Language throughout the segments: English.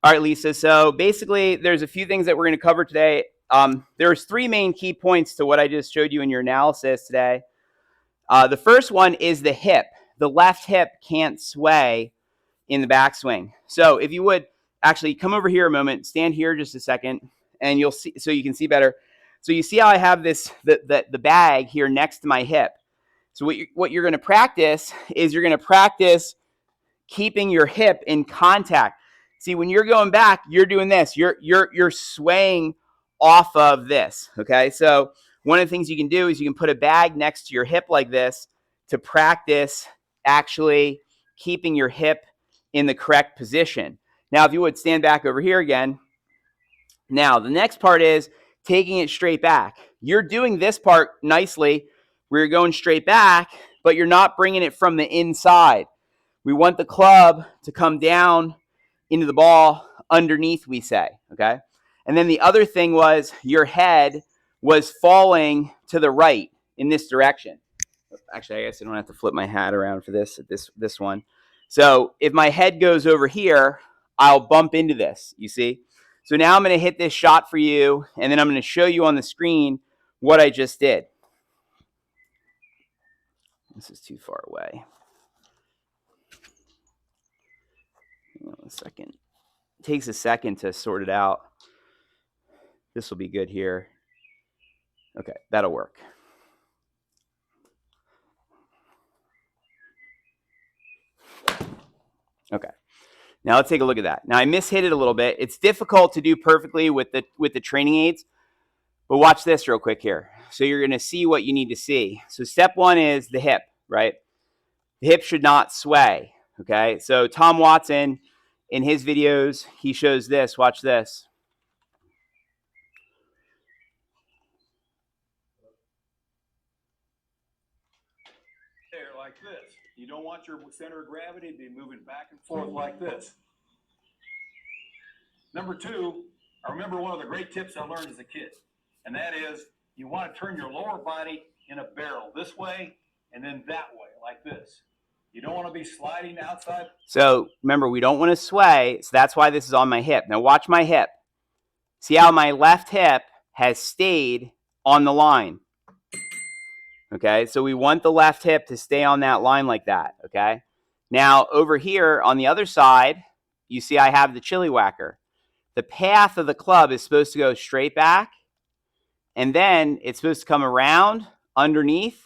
All right, Lisa. So basically, there's a few things that we're going to cover today. There's three main key points to what I just showed you in your analysis today. The first one is the hip. The left hip can't sway in the backswing. So if you would actually come over here a moment, stand here just a second, and you'll see, so you can see better. So you see how I have this the bag here next to my hip. So what you're going to practice is you're going to practice keeping your hip in contact. See, when you're going back, you're doing this. You're swaying off of this. Okay, so one of the things you can do is you can put a bag next to your hip like this to practice actually keeping your hip in the correct position. Now, if you would stand back over here again. Now, the next part is taking it straight back. You're doing this part nicely where you're going straight back, but you're not bringing it from the inside. We want the club to come down into the ball underneath, we say, okay? And then the other thing was your head was falling to the right in this direction. Actually, I guess I don't have to flip my hat around for this one. So if my head goes over here, I'll bump into this, you see? So now I'm going to hit this shot for you, and then I'm going to show you on the screen what I just did. This is too far away. Hang on a second. It takes a second to sort it out. This will be good here. Okay, that'll work. Okay. Now let's take a look at that. Now I mishit it a little bit. It's difficult to do perfectly with the training aids, but watch this real quick here. So you're going to see what you need to see. So step one is the hip, right? The hip should not sway, okay? So Tom Watson, in his videos, he shows this. Watch this. There, like this. You don't want your center of gravity to be moving back and forth like this. Number two, I remember one of the great tips I learned as a kid, and that is you want to turn your lower body in a barrel this way and then that way, like this. You don't want to be sliding outside. So remember, we don't want to sway, so that's why this is on my hip. Now watch my hip. See how my left hip has stayed on the line. Okay, so we want the left hip to stay on that line like that, okay? Now, over here on the other side, you see I have the chili whacker. The path of the club is supposed to go straight back, and then it's supposed to come around underneath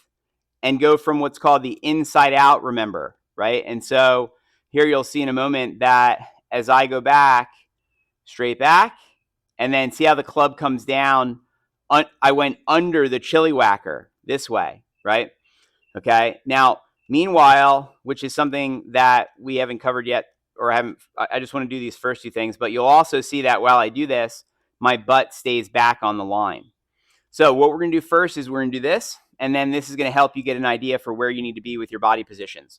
and go from what's called the inside out, remember, right? And so here you'll see in a moment that as I go back, straight back, and then see how the club comes down. I went under the chili whacker this way, right? Okay. Now, meanwhile, which is something that we haven't covered yet, or I just want to do these first two things, but you'll also see that while I do this, my butt stays back on the line. So what we're going to do first is we're going to do this, and then this is going to help you get an idea for where you need to be with your body positions.